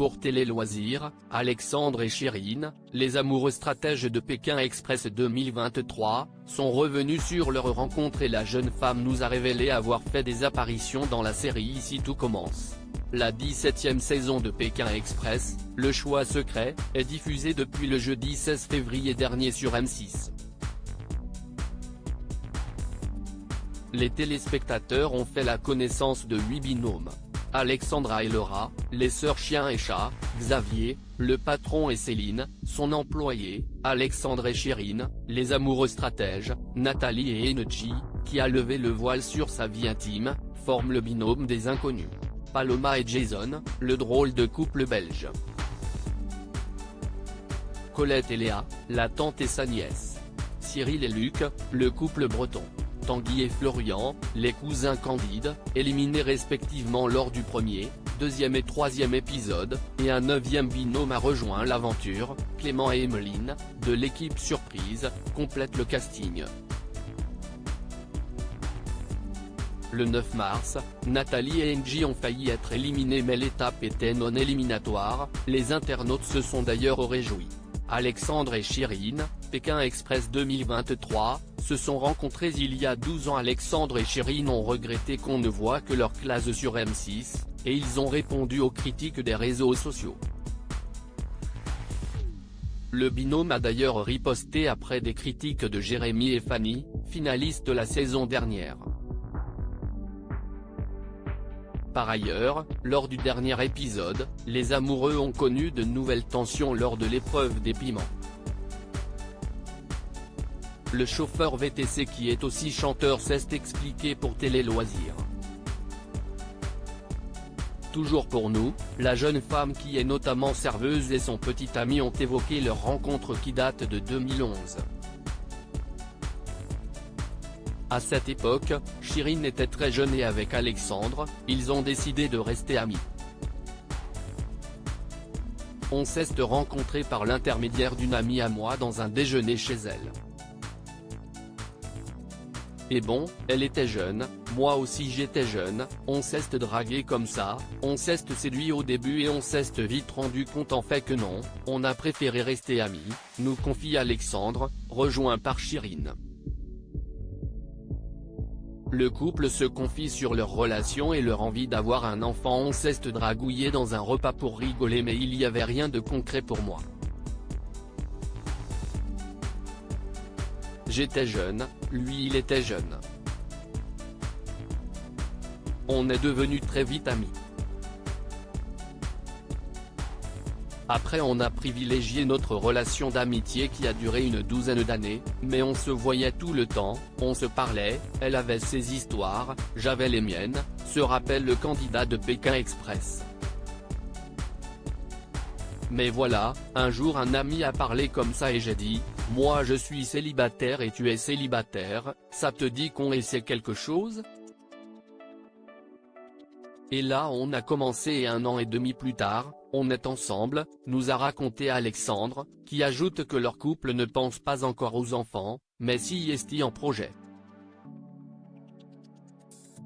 pour Télé Loisirs, Alexandre et Chérine, les amoureux stratèges de Pékin Express 2023, sont revenus sur leur rencontre et la jeune femme nous a révélé avoir fait des apparitions dans la série Ici tout commence. La 17e saison de Pékin Express, Le choix secret, est diffusée depuis le jeudi 16 février dernier sur M6. Les téléspectateurs ont fait la connaissance de 8 binômes. Alexandra et Laura, les sœurs chien et chat, Xavier, le patron et Céline, son employé, Alexandre et Chérine, les amoureux stratèges, Nathalie et Enji, qui a levé le voile sur sa vie intime, forment le binôme des inconnus. Paloma et Jason, le drôle de couple belge. Colette et Léa, la tante et sa nièce. Cyril et Luc, le couple breton. Tanguy et Florian, les cousins candides, éliminés respectivement lors du premier, deuxième et troisième épisode, et un 9e binôme a rejoint l'aventure, Clément et Emeline, de l'équipe surprise, complètent le casting. Le 9 mars, Nathalie et Enji ont failli être éliminés mais l'étape était non éliminatoire, les internautes se sont d'ailleurs réjouis. Alexandre et Chérine, Pékin Express 2023, se sont rencontrés il y a 12 ans. Alexandre et Chérine ont regretté qu'on ne voit que leur classe sur M6, et ils ont répondu aux critiques des réseaux sociaux. Le binôme a d'ailleurs riposté après des critiques de Jérémy et Fanny, finalistes de la saison dernière. Par ailleurs, lors du dernier épisode, les amoureux ont connu de nouvelles tensions lors de l'épreuve des piments. Le chauffeur VTC qui est aussi chanteur s'est expliqué pour Télé Loisirs. Toujours pour nous, la jeune femme qui est notamment serveuse et son petit ami ont évoqué leur rencontre qui date de 2011. À cette époque, Chérine était très jeune et avec Alexandre, ils ont décidé de rester amis. On s'est rencontrés par l'intermédiaire d'une amie à moi dans un déjeuner chez elle. Et bon, elle était jeune, moi aussi j'étais jeune, on s'est dragué comme ça, on s'est séduit au début et on s'est vite rendu compte en fait que non, on a préféré rester amis, nous confie Alexandre, rejoint par Chérine. Le couple se confie sur leur relation et leur envie d'avoir un enfant. On s'est dragouillé dans un repas pour rigoler mais il n'y avait rien de concret pour moi. J'étais jeune, lui il était jeune. On est devenus très vite amis. Après on a privilégié notre relation d'amitié qui a duré une 12aine d'années, mais on se voyait tout le temps, on se parlait, elle avait ses histoires, j'avais les miennes, se rappelle le candidat de Pékin Express. Mais voilà, un jour un ami a parlé comme ça et j'ai dit, moi je suis célibataire et tu es célibataire, ça te dit qu'on essaie quelque chose ? Et là on a commencé et 1 an et demi plus tard, on est ensemble, nous a raconté Alexandre, qui ajoute que leur couple ne pense pas encore aux enfants, mais si est en projet.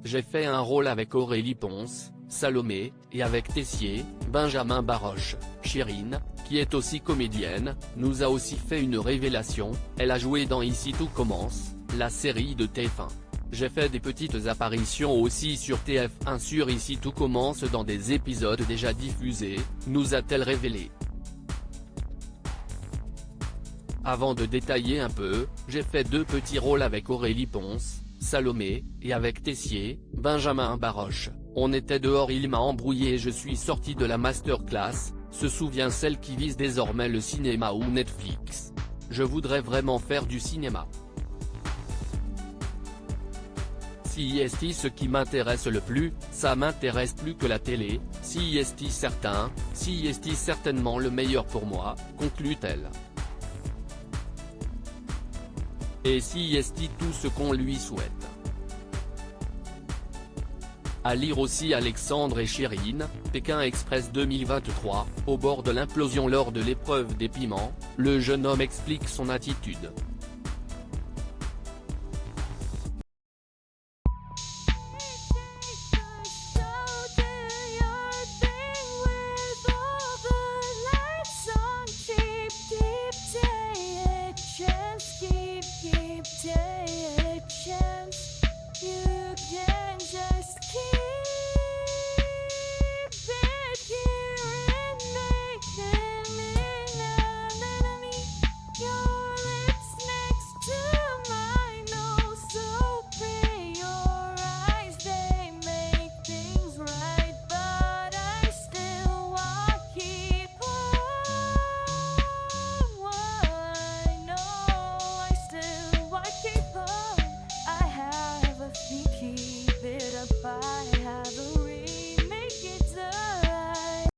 J'ai fait un rôle avec Aurélie Ponce, Salomé, et avec Tessier, Benjamin Baroche. Chérine, qui est aussi comédienne, nous a aussi fait une révélation, elle a joué dans Ici tout commence, la série de TF1. J'ai fait des petites apparitions aussi sur TF1 sur Ici tout commence dans des épisodes déjà diffusés, nous a-t-elle révélé. Avant de détailler un peu, j'ai fait 2 petits rôles avec Aurélie Ponce, Salomé, et avec Tessier, Benjamin Baroche. On était dehors, il m'a embrouillé et je suis sorti de la masterclass, se souvient celle qui vise désormais le cinéma ou Netflix. Je voudrais vraiment faire du cinéma. Si est ce qui m'intéresse le plus, ça m'intéresse plus que la télé, si est certain, si est certainement le meilleur pour moi, conclut-elle. Et si est tout ce qu'on lui souhaite. À lire aussi Alexandre et Chérine, Pékin Express 2023, au bord de l'implosion lors de l'épreuve des piments, le jeune homme explique son attitude.